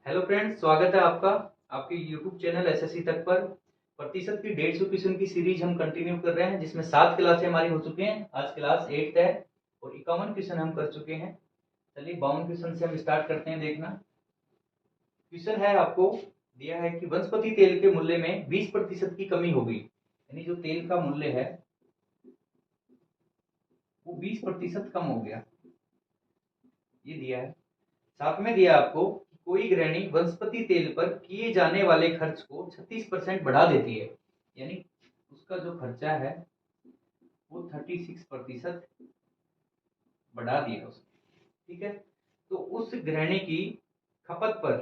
Hello friends, स्वागत है आपका आपके यूट्यूब चैनल एसएससी तक पर। प्रतिशत की 150 क्वेश्चन की सीरीज हम कंटिन्यू कर रहे हैं, जिसमें 7 क्लासें हमारी हो चुकी हैं। आज क्लास 8 है और 51 क्वेश्चन हम कर चुके हैं। चलिए 52 क्वेश्चन से हम स्टार्ट करते हैं। देखना, क्वेश्चन है आपको दिया है कि वनस्पति तेल के मूल्य में 20% की कमी हो गई, यानी जो तेल का मूल्य है वो 20% कम हो गया, ये दिया है। साथ में दिया आपको कि कोई गृहिणी वनस्पति तेल पर किए जाने वाले खर्च को 36% बढ़ा देती है, यानी उसका जो खर्चा है वो 36% बढ़ा दिया उसने। ठीक है, तो उस गृहिणी की खपत पर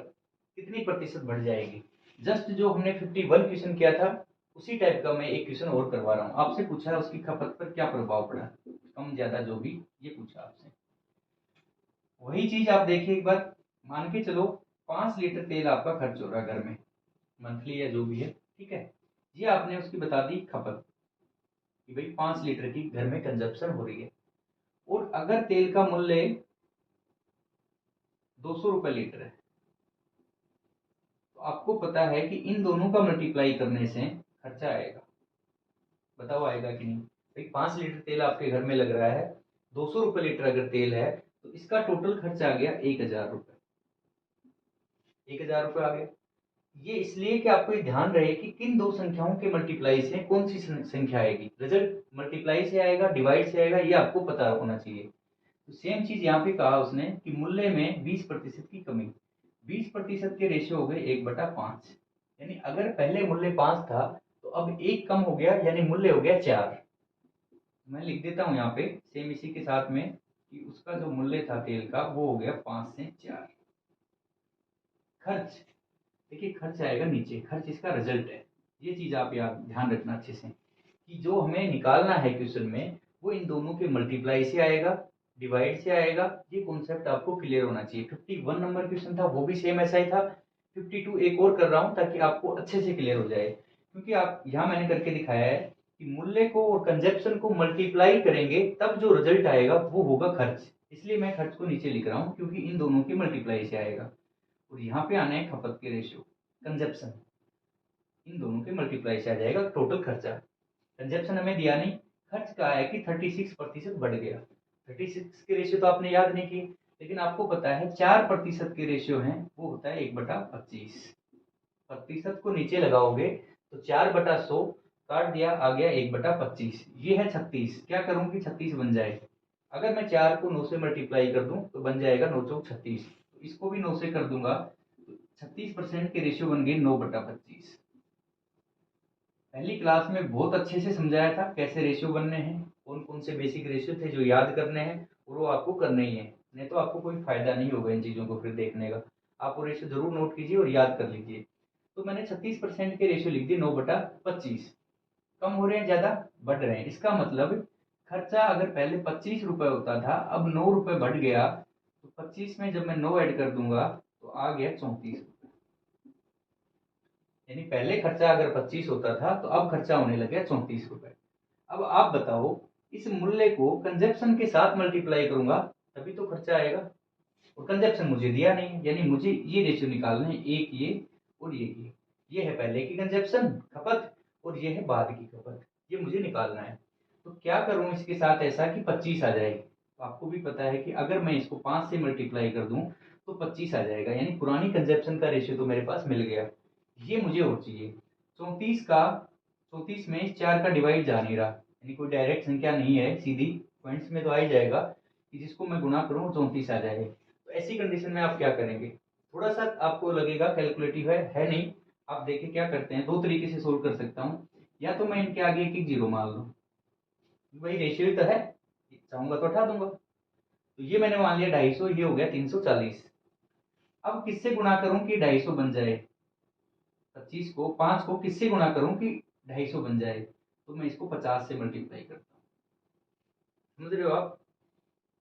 कितनी प्रतिशत बढ़ जाएगी। जस्ट जो हमने 51 क्वेश्चन किया था उसी टाइप का मैं एक क्वेश्चन और करवा रहा हूँ। आपसे पूछा है उसकी खपत पर क्या प्रभाव पड़ा, कम ज्यादा जो भी, ये पूछा आपसे। वही चीज आप देखिए एक बार। मान के चलो 5 लीटर तेल आपका खर्च हो रहा है घर में, मंथली या जो भी है। ठीक है, ये आपने उसकी बता दी खपत कि भाई 5 लीटर की घर में कंजप्शन हो रही है। और अगर तेल का मूल्य 200 रुपए लीटर है, तो आपको पता है कि इन दोनों का मल्टीप्लाई करने से खर्चा आएगा। बताओ आएगा कि नहीं। भाई 5 लीटर तेल आपके घर में लग रहा है, 200 रुपए लीटर अगर तेल है तो इसका टोटल खर्चा आ गया 1000 रुपए। 1000 रुपए आ गया। ये इसलिए कि आपको ये ध्यान रहे कि किन दो संख्याओं के मल्टीप्लाई से कौन सी संख्या आएगी। रिजल्ट मल्टीप्लाई से आएगा, डिवाइड से आएगा, ये आपको पता होना चाहिए। तो सेम चीज यहाँ पे कहा उसने कि मूल्य में 20% की कमी। 20% के रेशियो हो गए 1/5, यानी अगर पहले मूल्य 5 था तो अब 1 कम हो गया, यानी मूल्य हो गया 4। मैं लिख देता हूँ यहाँ पे सेम इसी के साथ में कि उसका जो मूल्य था तेल का वो हो गया 5 से 4। खर्च, देखिए खर्च आएगा नीचे, खर्च इसका रिजल्ट है। ये चीज आप याद ध्यान रखना अच्छे से कि जो हमें निकालना है क्वेश्चन में वो इन दोनों के मल्टीप्लाई से आएगा, डिवाइड से आएगा। ये कॉन्सेप्ट आपको क्लियर होना चाहिए। 51 नंबर क्वेश्चन था वो भी सेम ऐसा ही था। 52 एक और कर रहा हूँ ताकि आपको अच्छे से क्लियर हो जाए, क्योंकि आप यहाँ मैंने करके दिखाया है कि मूल्य को और कंजप्शन को मल्टीप्लाई करेंगे तब जो रिजल्ट आएगा वो होगा खर्च। इसलिए मैं खर्च को नीचे लिख रहा हूँ क्योंकि इन दोनों के मल्टीप्लाई से आएगा। और यहाँ पे आना है खपत के रेशियो, कंजप्शन, इन दोनों के मल्टीप्लाई से आ जाएगा टोटल खर्चा। कंजप्शन हमें दिया नहीं, खर्च का है कि 36% बढ़ गया। 36 के रेशियो तो आपने याद नहीं किए, लेकिन आपको पता है 4% के रेशियो है वो होता है 1/25। प्रतिशत को नीचे लगाओगे तो 4/100 काट दिया, आ गया 1/25। ये है 36। क्या करूं कि 36 बन जाए। अगर मैं 4 को 9 से मल्टीप्लाई कर दूं तो बन जाएगा 9 चौक 36। तो इसको भी 9 से कर दूंगा तो 36% के रेशियो बन गए 9/25। पहली क्लास में बहुत अच्छे से समझाया था कैसे रेशियो बनने हैं, कौन कौन से बेसिक रेशियो थे जो याद करने हैं, और वो आपको करने ही है। नहीं तो आपको कोई फायदा नहीं होगा इन चीज़ों को फिर देखने का। आप वो रेशियो जरूर नोट कीजिए और याद कर लीजिए। तो मैंने 36% के रेशियो लिख दिए 9/25। कम हो रहे हैं, ज़्यादा बढ़ रहे हैं, इसका मतलब खर्चा अगर पहले 25 रुपये होता था अब 9 रुपये बढ़ गया। तो 25 में जब मैं 9 ऐड कर दूंगा तो आ गया 34। यानी पहले खर्चा अगर 25 होता था तो अब खर्चा होने लग गया 34 रुपए। अब आप बताओ, इस मूल्य को कंजप्शन के साथ मल्टीप्लाई करूंगा तभी तो खर्चा आएगा, और कंजप्शन मुझे दिया नहीं है, यानी मुझे ये रेशियो निकालना है, एक ये और ये है पहले की कंजप्शन खपत और ये है बाद की खपत, ये मुझे निकालना है। तो क्या करूं इसके साथ ऐसा कि 25 आ जाए। तो आपको भी पता है कि अगर मैं इसको 5 से मल्टीप्लाई कर दूं तो 25 आ जाएगा, यानी पुरानी कंजप्शन का रेशियो तो मेरे पास मिल गया। ये मुझे और चाहिए 34 का। 34 में 4 का डिवाइड जा नहीं रहा, यानी कोई डायरेक्ट संख्या नहीं है, सीधी पॉइंट्स में तो आ ही जाएगा कि जिसको मैं गुणा करूँ 34 आ जाए। तो ऐसी कंडीशन में आप क्या करेंगे। थोड़ा सा आपको लगेगा कैलकुलेटिव है नहीं। आप देखिए क्या करते हैं, दो तरीके से सोल्व कर सकता हूँ। या तो मैं इनके आगे एक एक जीरो मान लूँ, भाई रेशियो ही तो है, चाहूंगा तो हटा दूंगा। तो ये मैंने मान लिया 250, ये हो गया 340। अब किससे गुणा करूं कि 250 बन जाए। 25 को 5 को किससे गुणा करूं कि 250 बन जाए। तो मैं इसको 50 से मल्टीप्लाई करता हूँ। समझ रहे हो आप।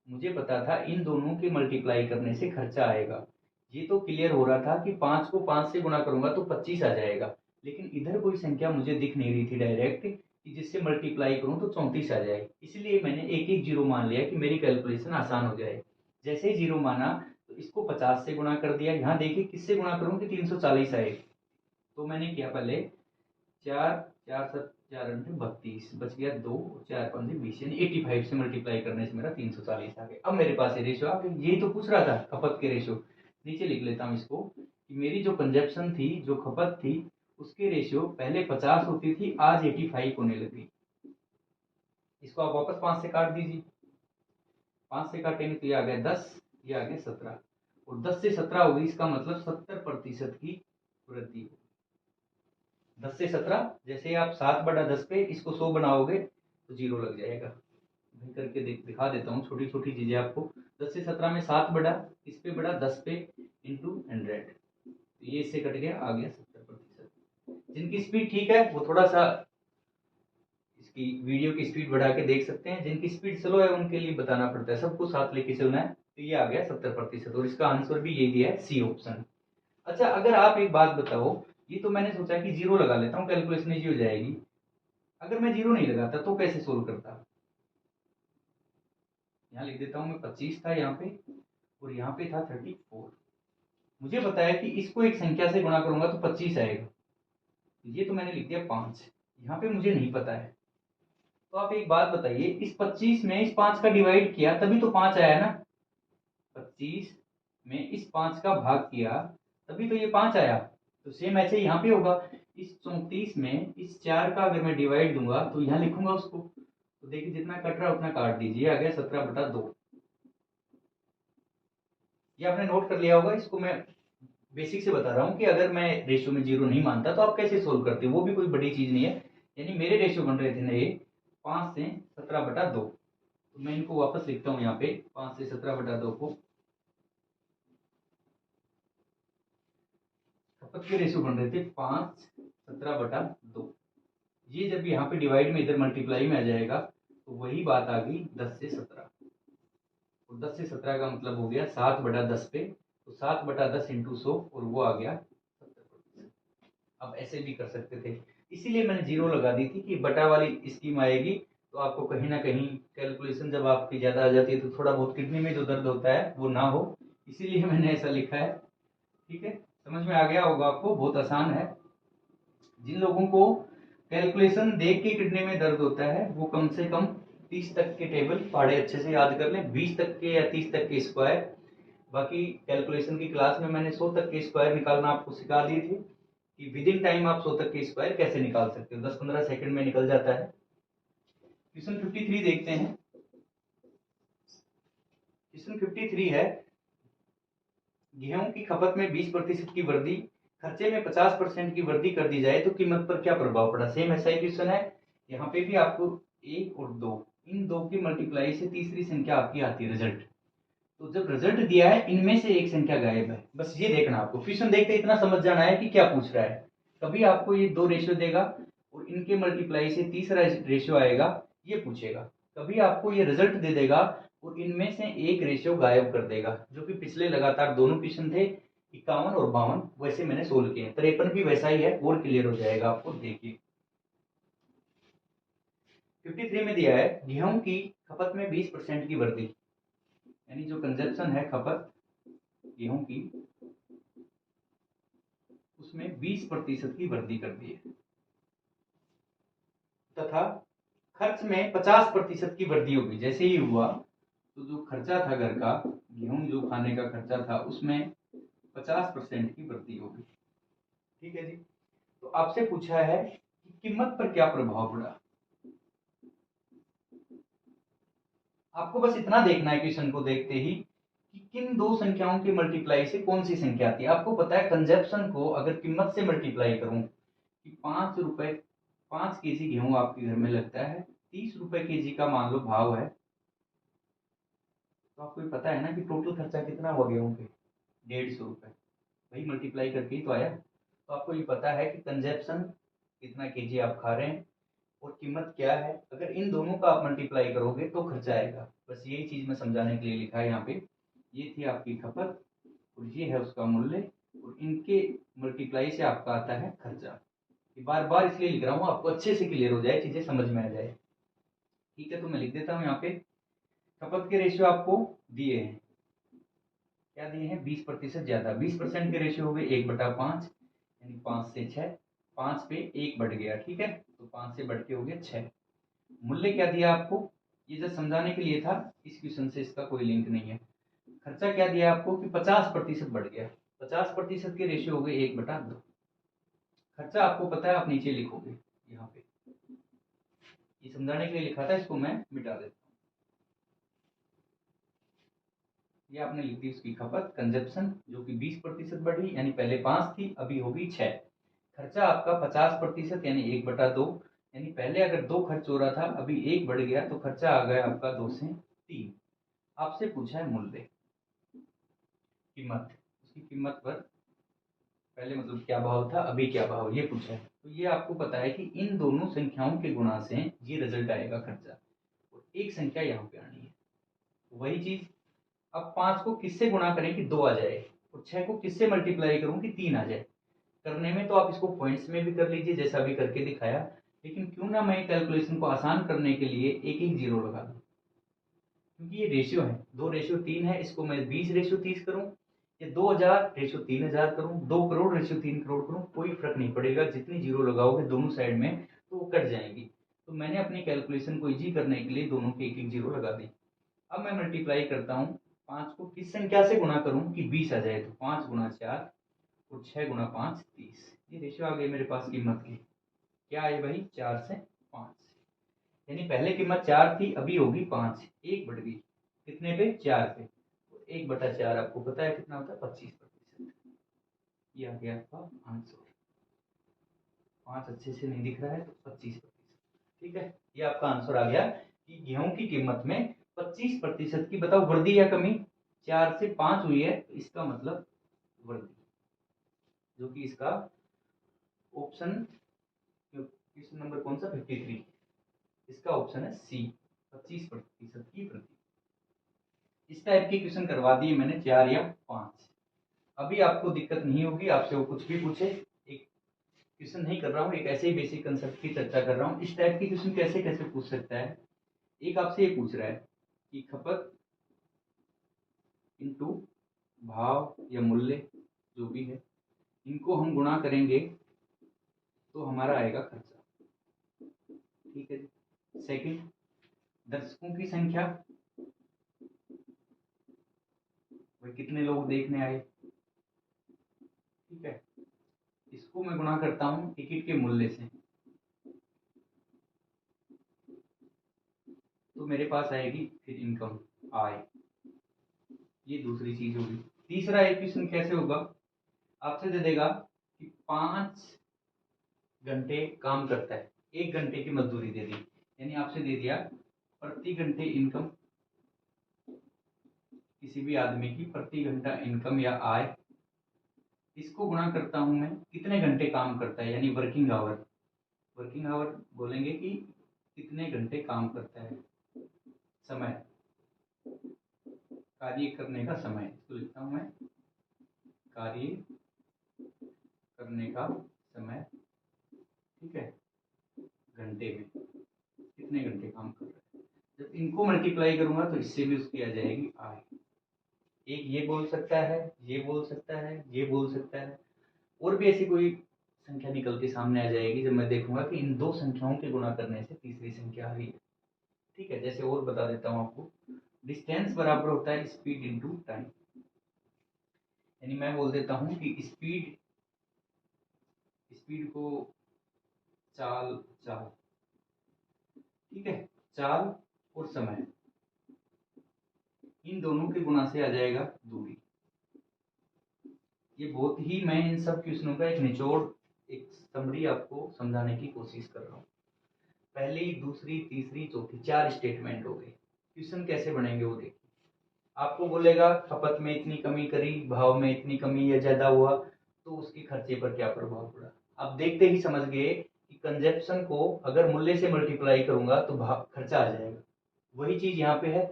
मुझे पता था इन दोनों के मल्टीप्लाई करने से खर्चा आएगा। ये तो क्लियर हो रहा था कि 5 को 5 से गुणा करूंगा तो 25 आ जाएगा, लेकिन इधर कोई संख्या मुझे दिख नहीं रही थी डायरेक्ट कि जिससे मल्टीप्लाई करूं तो 34 आ जाए। इसलिए मैंने एक एक जीरो मान लिया कि मेरी कैलकुलेशन आसान हो जाए। जैसे ही जीरो माना तो इसको 50 से गुणा कर दिया। यहाँ देखिए किससे गुणा करूँ कि 340 आए, तो मैंने किया पहले 4 4 7 4 8 32, बच गया 2 और 4 5 20, यानी 85 से मल्टीप्लाई करने से मेरा 340 आ गया। अब मेरे पास ये रेशियो आ गई, यही तो पूछ रहा था खपत के रेशियो। नीचे लिख लेता हूँ इसको कि मेरी जो कंजप्शन थी, जो खपत थी, उसके रेशियो पहले 50 होती थी, आज 85 होने लगी। इसको आप वापस 5 से काट दीजिए, 5 से काटेंगे तो ये आ गया 10, ये आ गया 17, और 10 से 17 होगी, इसका मतलब 70% की वृद्धि होगी। 10 से 17, जैसे आप 7/10 पे इसको 100 बनाओगे तो 0 लग जाएगा। मैं करके दिखा देता हूँ, छोटी छोटी चीजें आपको। 10 से 17 में 7 बढ़ा, इस पे बढ़ा 10 पे इंटू 100, तो ये इससे कट गया, आ गया 70%। जिनकी स्पीड ठीक है वो थोड़ा सा इसकी वीडियो की स्पीड बढ़ा के देख सकते हैं, जिनकी स्पीड स्लो है उनके लिए बताना पड़ता है, सबको साथ लेके चलना है। तो ये आ गया 70%, और इसका आंसर भी यही दिया है, सी ऑप्शन। अच्छा, अगर आप एक बात बताओ, ये तो मैंने सोचा कि 0 लगा लेता हूँ, कैलकुलेशन इजी हो जाएगी। अगर मैं 0 नहीं लगाता तो कैसे सोल्व करता? यहाँ लिख देता हूँ मैं 25 था यहाँ पे, और यहाँ पे था 34। मुझे पता है कि इसको एक संख्या से गुणा करूंगा तो 25 आएगा, ये तो मैंने लिख दिया 5। यहाँ पे मुझे नहीं पता है, तो आप एक बात बताइए, इस 25 में इस 5 का डिवाइड किया तभी तो 5 आया ना। 25 में इस 5 का भाग किया तभी तो ये 5 आया। तो सेम ऐसे ही यहाँ पे होगा, इस 34 में इस 4 का अगर मैं डिवाइड दूंगा तो यहाँ लिखूंगा उसको, तो देखिए जितना कट रहा है उतना काट दीजिए, आ गया 17/2। ये आपने नोट कर लिया होगा। इसको मैं बेसिक से बता रहा हूँ कि अगर मैं रेशियो में 0 नहीं मानता तो आप कैसे सोल्व करते हो, वो भी कोई बड़ी चीज नहीं है। यानी मेरे रेशियो बन रहे थे ना ये 5 से 17/2, तो मैं इनको वापस लिखता हूँ यहाँ पे, 5 से 17/2 को। खपत के रेशियो बन रहे थे 5 17/2। ये जब यहाँ पे डिवाइड में इधर मल्टीप्लाई में आ जाएगा तो वही बात आ गई 10 से 17, और 10 से 17 का मतलब हो गया 7/10 पे, तो 7/10 इंटू 100, और वो आ गया 70%। अब ऐसे भी कर सकते थे, इसीलिए मैंने 0 लगा दी थी कि बटा वाली स्कीम आएगी तो आपको कहीं ना कहीं कैलकुलेशन जब आपकी ज़्यादा आ जाती है तो थोड़ा बहुत किडनी में जो दर्द होता है वो ना हो, इसीलिए मैंने ऐसा लिखा है। ठीक है, समझ में आ गया होगा आपको, बहुत आसान है। जिन लोगों को कैलकुलेशन देख के किडनी में दर्द होता है वो कम से कम 30 तक के टेबल पढ़े अच्छे से याद कर लें, 20 तक के या 30 तक के स्क्वायर। बाकी कैलकुलेशन की क्लास में मैंने 100 तक के स्क्वायर निकालना आपको सिखा दिए थे कि विद इन टाइम आप 100 तक के स्क्वायर कैसे निकाल सकते हो, 10-15 सेकंड में निकल जाता है। क्वेश्चन 53 देखते हैं। क्वेश्चन 53 है, गेहूं की खपत में 20% की वृद्धि, खर्चे में 50% की वृद्धि कर दी जाए तो कीमत पर क्या प्रभाव पड़ा। सेम ऐसा ही क्वेश्चन है, यहाँ पे भी आपको 1 और 2, इन दो की मल्टीप्लाई से तीसरी संख्या आपकी आती है रिजल्ट। तो जब रिजल्ट दिया है इनमें से एक संख्या गायब है, बस ये देखना आपको। क्वेश्चन देखते इतना समझ जाना है कि क्या पूछ रहा है। कभी आपको ये 2 रेशियो देगा और इनके मल्टीप्लाई से तीसरा रेशियो आएगा, ये पूछेगा। कभी आपको ये रिजल्ट दे देगा और इनमें से एक रेशियो गायब कर देगा, जो कि पिछले लगातार दोनों क्वेश्चन थे 51 और 52, वैसे मैंने सोल्व किए। 53 भी वैसा ही है, और क्लियर हो जाएगा आपको। देखिए 53 में दिया है, गेहूं की खपत में 20% की वृद्धि, यानी जो कंजप्शन है खपत गेहूं की, उसमें 20% की वृद्धि कर दी है, तथा खर्च में 50% की वृद्धि होगी। जैसे ही हुआ तो जो खर्चा था घर का, गेहूं जो खाने का खर्चा था, उसमें 50% की वृद्धि होगी। ठीक है जी। तो आपसे पूछा है कि कीमत पर क्या प्रभाव पड़ा। आपको बस इतना देखना है क्वेश्चन को देखते ही कि किन दो संख्याओं के मल्टीप्लाई से कौन सी संख्या आती है। आपको पता है कंजप्शन को अगर कीमत से मल्टीप्लाई करूं कि 5 रुपए 5 kg गेहूं आपके घर में लगता है, 30 रुपए kg का मान लो भाव है, तो आपको ये पता है ना कि टोटल खर्चा कितना हुआ गेहूं पे, 150 रुपए। वही मल्टीप्लाई करके ही तो आया। तो आपको ये पता है कि कंजप्शन कितना केजी आप खा रहे हैं और कीमत क्या है। अगर इन दोनों का आप मल्टीप्लाई करोगे तो खर्चा आएगा। बस यही चीज मैं समझाने के लिए लिखा है यहाँ पे। ये थी आपकी खपत और ये है उसका मूल्य, और इनके मल्टीप्लाई से आपका आता है खर्चा। ये बार बार इसलिए लिख रहा हूँ आपको अच्छे से क्लियर हो जाए, चीजें समझ में आ जाए। ठीक है, तो मैं लिख देता हूँ यहाँ पे, खपत के रेशियो आपको दिए हैं क्या दिए हैं 20% ज्यादा, 20% के रेशियो हो गए 1/5, यानी 5 से 6, 5 पे 1 बढ़ गया, ठीक है, तो 5 से बढ़ के हो गया 6। मूल्य क्या दिया आपको, ये जस्ट समझाने के लिए था, इस क्वेश्चन से इसका कोई लिंक नहीं है। खर्चा क्या दिया आपको कि 50% बढ़ गया, 50% के रेशियो हो गए 1/2। खर्चा आपको पता है, आप नीचे लिखोगे यहाँ पे, ये समझाने के लिए लिखा था, इसको मैं मिटा देता हूँ। ये आपने लिख दी उसकी खपत, कंजप्शन, जो कि 20% बढ़ी, यानी पहले 5 थी अभी होगी 6। खर्चा आपका 50% यानी 1/2, यानी पहले अगर 2 खर्च हो रहा था, अभी 1 बढ़ गया, तो खर्चा आ गया आपका 2 से 3। आपसे पूछा है मूल्य, कीमत, उसकी कीमत पर पहले मतलब क्या भाव था, अभी क्या भाव, ये पूछा है। तो ये आपको पता है कि इन दोनों संख्याओं के गुणा से ये रिजल्ट आएगा खर्चा, और एक संख्या यहाँ पे आनी है। वही चीज, अब 5 को किससे गुणा करें कि 2 आ जाए, और 6 को किससे मल्टीप्लाई करूं कि 3 आ जाए। करने में तो आप इसको पॉइंट्स में भी कर लीजिए जैसा अभी करके दिखाया, लेकिन क्यों ना मैं कैलकुलेशन को आसान करने के लिए एक एक जीरो लगा दूं, क्योंकि ये रेशियो है, 2:3 है, इसको मैं 20:30 करूं, या 2000:3000 करूं, 2 करोड़ रेशियो 3 करोड़ करूं, कोई फर्क नहीं पड़ेगा, जितनी जीरो लगाओगे दोनों साइड में तो वो कट जाएंगी। तो मैंने अपनी कैलकुलेशन को इजी करने के लिए दोनों के एक एक जीरो लगा दी। अब मैं मल्टीप्लाई करता हूँ, 5 को किस संख्या से गुणा करूं कि 20 आ जाए, तो 5 गुणा 4 और 6 गुणा 5 30। ये रेशियो आ गई मेरे पास कीमत की, क्या है भाई 4 से 5, यानी पहले कीमत 4 थी अभी होगी 5, 1 बढ़ गई, कितने पे 4 पे, 1/4 आपको पता है कितना होता है 25%। ये आ गया आपका आंसर, 5 अच्छे से नहीं दिख रहा है तो 25%, ठीक है, ये आपका आंसर आ गया कि गेहूं की कीमत में 25% की, बताओ वृद्धि या कमी, 4 से 5 हुई है, तो इसका मतलब वृद्धि, जो कि इसका ऑप्शन, क्वेश्चन नंबर कौन सा 53, इसका ऑप्शन है सी, 25% की वृद्धि। इस टाइप के क्वेश्चन करवा दिए मैंने 4 या 5। अभी आपको दिक्कत नहीं होगी, आपसे वो कुछ भी पूछे, एक क्वेश्चन नहीं कर रहा हूँ, एक ऐसे ही बेसिक कंसेप्ट की चर्चा कर रहा हूँ, इस टाइप के क्वेश्चन कैसे कैसे पूछ सकता है। एक आपसे ये पूछ रहा है कि खपत इनटू भाव या मूल्य जो भी है, इनको हम गुणा करेंगे तो हमारा आएगा खर्चा, ठीक है जी। सेकंड, दर्शकों की संख्या, भाई कितने लोग देखने आए, ठीक है, इसको मैं गुणा करता हूँ टिकट के मूल्य से, तो मेरे पास आएगी फिर इनकम, आय, ये दूसरी चीज होगी। तीसरा इक्वेशन कैसे होगा, आपसे दे देगा कि 5 घंटे काम करता है, 1 घंटे की मजदूरी दे दी, यानी आपसे दे दिया प्रति घंटे इनकम, किसी भी आदमी की प्रति घंटा इनकम या आय, इसको गुणा करता हूं मैं कितने घंटे काम करता है, यानी वर्किंग आवर, वर्किंग आवर बोलेंगे कि कितने घंटे काम करता है, समय, कार्य करने का समय, इसको लिखता हूं मैं कार्य करने का समय, ठीक है, घंटे में कितने घंटे काम कर रहा है। जब इनको मल्टीप्लाई करूंगा तो इससे भी उसकी आ जाएगी आय। एक ये बोल सकता है, ये बोल सकता है, ये बोल सकता है, और भी ऐसी कोई संख्या निकल के सामने आ जाएगी जब मैं देखूंगा कि इन दो संख्याओं के गुणा करने से तीसरी संख्या आ रही है, ठीक है। जैसे और बता देता हूँ आपको, डिस्टेंस बराबर होता है स्पीड इनटू टाइम, यानी मैं बोल देता हूँ कि स्पीड, स्पीड को चाल, चाल, ठीक है, चाल और समय, इन दोनों के गुणा से आ जाएगा दूरी। ये बहुत ही, मैं इन सब क्वेश्चनों का एक निचोड़, एक समरी आपको समझाने की कोशिश कर रहा हूँ। पहली, दूसरी, तीसरी, चौथी, 4 स्टेटमेंट हो गए। क्वेश्चन कैसे बनेंगे वो देखिए, आपको बोलेगा खपत में इतनी कमी करी, भाव में इतनी कमी या ज्यादा हुआ, तो उसके खर्चे पर क्या प्रभाव पड़ा। आप देखते ही समझ गए कि कंजप्शन को अगर मूल्य से मल्टीप्लाई करूंगा तो भाव खर्चा आ जाएगा। वही चीज यहाँ पे है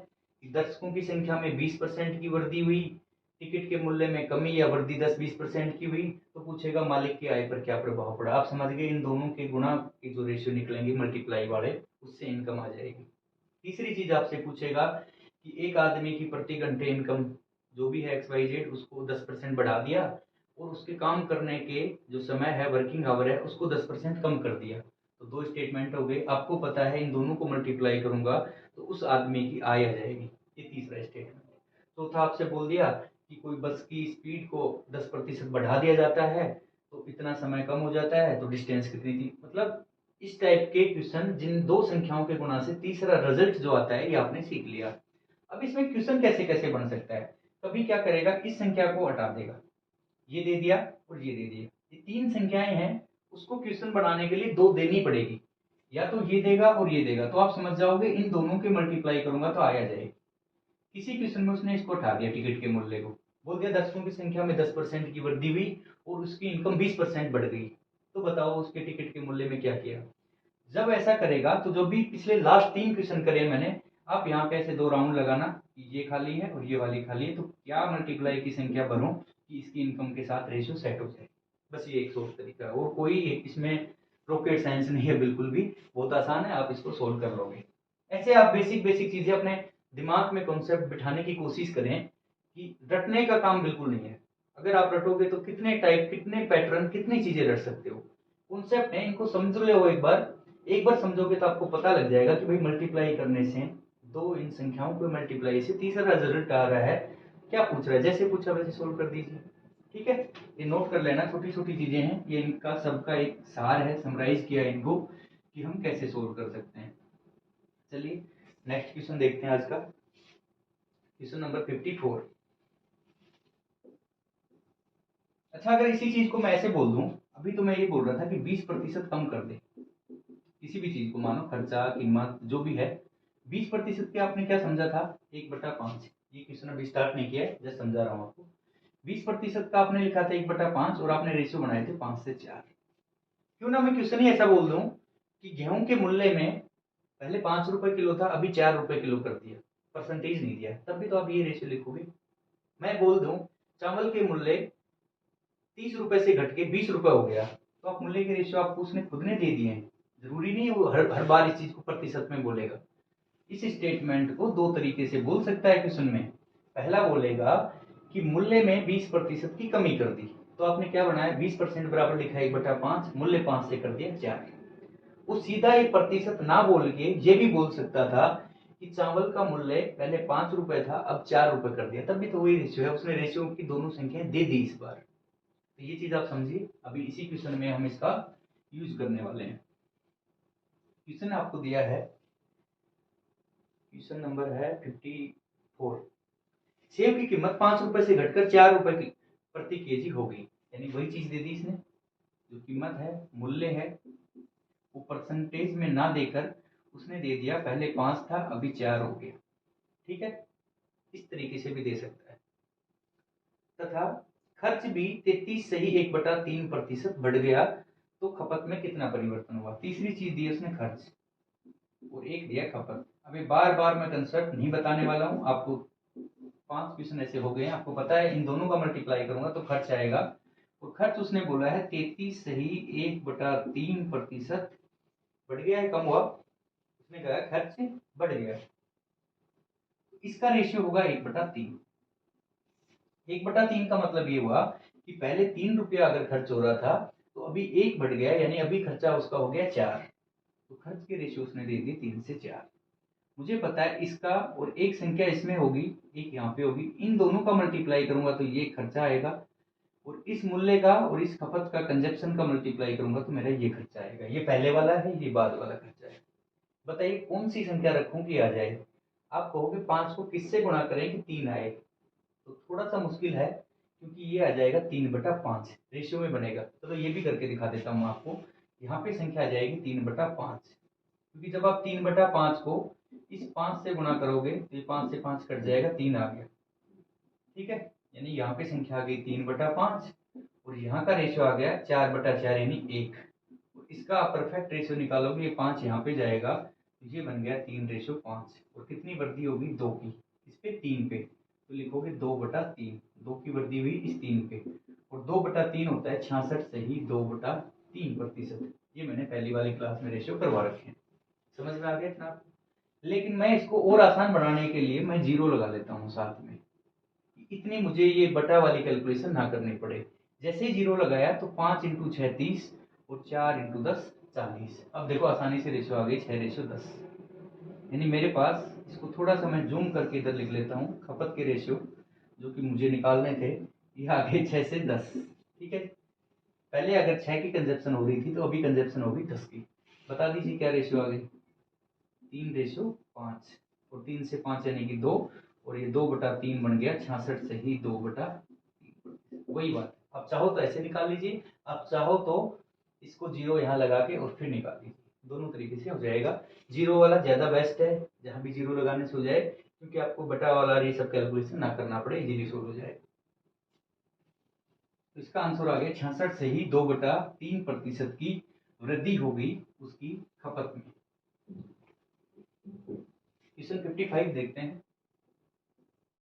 कि दर्शकों की संख्या में 20% की वृद्धि हुई, टिकट के मूल्य में कमी या वृद्धि 10-20% की हुई, तो पूछेगा मालिक की आय पर क्या प्रभाव पड़ा। आप समझ गए, इन दोनों के गुणा के जो रेशियो निकलेंगे मल्टीप्लाई वाले, उससे इनकम आ जाएगी। तीसरी चीज आपसे पूछेगा कि एक आदमी की प्रति घंटे इनकम जो भी है XYZ उसको 10% बढ़ा दिया और उसके काम करने के जो समय है, वर्किंग आवर है, उसको 10% कम कर दिया। तो दो स्टेटमेंट हो गए। आपको पता है इन दोनों को मल्टीप्लाई करूंगा तो उस आदमी की आय आ जाएगी। ये तीसरा स्टेटमेंट। चौथा आपसे बोल दिया कि कोई बस की स्पीड को 10% बढ़ा दिया जाता है तो इतना समय कम हो जाता है, तो डिस्टेंस कितनी थी। मतलब इस टाइप के क्वेश्चन जिन दो संख्याओं के गुणा से तीसरा रिजल्ट जो आता है ये आपने सीख लिया। अब इसमें क्वेश्चन कैसे कैसे बन सकता है। कभी क्या करेगा, इस संख्या को हटा देगा, ये दे दिया और ये दे दिया, ये तीन संख्याएं हैं, उसको क्वेश्चन बनाने के लिए दो देनी पड़ेगी। या तो ये देगा और ये देगा, तो आप समझ जाओगे इन दोनों के मल्टीप्लाई करूंगा तो आया जाएगी। किसी क्वेश्चन में उसने इसको उठा दिया, टिकट के मूल्य को, बोल दिया दर्शकों की संख्या में 10% की वृद्धि हुई और उसकी इनकम 20% बढ़ गई, तो बताओ उसके टिकट के मूल्य में क्या किया। जब ऐसा करेगा तो जो भी पिछले लास्ट 3 क्वेश्चन करे मैंने, आप यहाँ पे ऐसे 2 राउंड लगाना कि ये खाली है और ये वाली खाली है, तो क्या मल्टीप्लाई की संख्या भरूं कि इसकी इनकम के साथ रेशियो सेट हो जाए। बस ये एक सोच तरीका है और कोई इसमें रॉकेट साइंस नहीं है, बिल्कुल भी बहुत आसान है, आप इसको सोल्व कर लोगे। ऐसे आप बेसिक बेसिक चीजें अपने दिमाग में कॉन्सेप्ट बिठाने की कोशिश करें कि रटने का काम बिल्कुल नहीं है। अगर आप रटोगे तो कितने टाइप, कितने पैटर्न, कितनी चीजें रट सकते हो। कॉन्सेप्ट है, इनको समझ लो एक बार समझोगे तो आपको पता लग जाएगा कि भाई मल्टीप्लाई करने से दो इन संख्याओं को मल्टीप्लाई से तीसरा रिजल्ट आ रहा है, क्या पूछ रहा है, जैसे पूछा वैसे सोल्व कर दीजिए। ठीक है, ये नोट कर लेना, छोटी छोटी चीजें हैं, ये इनका सबका एक सार है, समराइज किया इनको कि हम कैसे सोल्व कर सकते हैं। चलिए नेक्स्ट क्वेश्चन देखते हैं आज का, क्वेश्चन नंबर 54। अच्छा, अगर इसी चीज को मैं ऐसे बोल दूं, अभी तो मैं ये बोल रहा था कि 20% कम कर दे किसी भी चीज को, मानो खर्चा, कीमत जो भी है, 20% के आपने क्या समझा था, 1/5। ये क्वेश्चन अभी स्टार्ट नहीं किया है, जस्ट समझा रहा हूँ आपको। 20% का आपने लिखा था 1/5 और आपने रेशियो बनाए थे 5 से 4। क्यों ना मैं क्वेश्चन ही ऐसा बोल दूं कि गेहूं के मूल्य में पहले 5 रुपए किलो था, अभी 4 रुपए किलो कर दिया, परसेंटेज नहीं दिया, तब भी तो आप ये रेशियो लिखोगे। मैं बोल दूं चावल के मूल्य 30 रुपए से घट के 20 रुपए हो गया, तो आप मूल्य के रेशियो आपको उसने खुद ने दे दिए हैं, जरूरी नहीं है वो हर बार इस चीज को प्रतिशत में बोलेगा। इस स्टेटमेंट को दो तरीके से बोल सकता है क्वेश्चन में। पहला बोलेगा कि मूल्य में 20% की कमी कर दी, तो आपने क्या बनाया, 20% बराबर लिखा है 1/5, मूल्य 5 से कर दिया 4। वो सीधा एक प्रतिशत ना बोल के ये भी बोल सकता था कि चावल का मूल्य पहले 5 रुपए था, अब 4 रुपए कर दिया, तब भी तो वही रेशियो है, उसने रेशियो की दोनों संख्याएं दे दी इस बार। तो ये चीज आप समझिए, अभी इसी क्वेश्चन में हम इसका यूज करने वाले हैं। क्वेश्चन आपको दिया है, क्वेश्चन नंबर है 54। सेब की कीमत 5 रुपए से घटकर 4 रुपए की प्रति केजी हो गई, यानी वही चीज दे दी इसने, जो कीमत है, मूल्य है, वो परसेंटेज में ना देकर उसने दे दिया पहले 5 था अभी 4 हो गया। ठीक है, इस तरीके से भी दे सकता है। तथा खर्च भी 33 से ही 1/3% बढ़ गया, तो खपत में कितना परिवर्तन हुआ। तीसरी चीज दी उसने खर्च और एक दिया खपत। अभी बार बार मैं कंसेप्ट नहीं बताने वाला हूं आपको, 5 क्वेश्चन ऐसे हो गए हैं, आपको पता है इन दोनों का मल्टीप्लाई करूंगा तो खर्च आएगा, और खर्च उसने बोला है 33 से ही 1/3% बढ़ गया है, कम हुआ, उसने कहा खर्च बढ़ गया, इसका रेशियो होगा 1/3। 1/3 का मतलब ये हुआ कि पहले 3 रुपया अगर खर्च हो रहा था तो अभी 1 बढ़ गया, यानी अभी खर्चा उसका हो गया 4, तो खर्च के रेशियो उसने दे दिए 3 से 4। मुझे पता है इसका और एक संख्या इसमें होगी, एक यहाँ पे होगी, इन दोनों का मल्टीप्लाई करूंगा तो ये खर्चा आएगा, और इस मूल्य का और इस खपत का कंजप्शन का मल्टीप्लाई करूंगा तो मेरा ये खर्चा आएगा। ये पहले वाला है, ये बाद वाला खर्चा है। बताइए कौन सी संख्या रखूं कि आ जाए। आप कहोगे 5 को किससे गुणा करें कि 3 आए, तो थोड़ा सा मुश्किल है, क्योंकि ये आ जाएगा 3/5 रेशियो में बनेगा। चलो ये भी करके दिखा देता हूँ आपको। यहाँ पे संख्या आ जाएगी 3/5, क्योंकि जब आप 3/5 को इस 5 से गुणा करोगे तो ये 5 से 5 कट जाएगा, 3 आ गया। ठीक है, यानी यहाँ पे संख्या आ गई 3/5 और यहाँ का रेशियो आ गया 4/4 यानी 1। इसका आप परफेक्ट रेशियो निकालोगे, ये 5 यहाँ पे जाएगा, तो ये बन गया 3/5, और कितनी वृद्धि होगी 2 की, इस पे 3 पे, तो लिखोगे 2/3, 2 की वृद्धि हुई इस 3 पे, और 2/3 होता है 66 से ही 2/3%। ये मैंने पहली वाली क्लास में रेशियो करवा रखे हैं, समझ में आ गया इतना। लेकिन मैं इसको और आसान बनाने के लिए मैं जीरो लगा लेता हूँ साथ में, इतनी मुझे ये बटा वाली कैलकुलेशन ना करनी पड़े। जैसे ही जीरो लगाया तो 5 इंटू 6 30 और 4 इंटू 10 40। अब देखो आसानी से रेशो आ गई 6:10। यानी मेरे पास, इसको थोड़ा सा मैं जूम करके इधर लिख लेता हूँ, खपत के रेशियो जो कि मुझे निकालने थे ये आ गए 6 से 10। ठीक है, पहले अगर 6 की कंजप्शन हो रही थी तो अभी कंजप्शन होगी 10 की। बता दीजिए क्या रेशियो आ गई, 3:5 और 3 से 5 यानी कि 2 और ये 2/3 बन गया 66 से ही 2/3। वही बात, आप चाहो तो ऐसे निकाल लीजिए, आप चाहो तो इसको जीरो यहाँ लगा के और फिर निकाल लीजिए, दोनों तरीके से हो जाएगा। जीरो वाला ज्यादा बेस्ट है, जहां भी जीरो लगाने से हो जाए, क्योंकि आपको बटा वाला ये सब कैलकुलेशन ना करना पड़े, इजीली सोल्व हो जाए। तो इसका आंसर आ गया 66 से ही 2/3% की वृद्धि हो गई उसकी खपत में। क्वेश्चन 55 देखते हैं।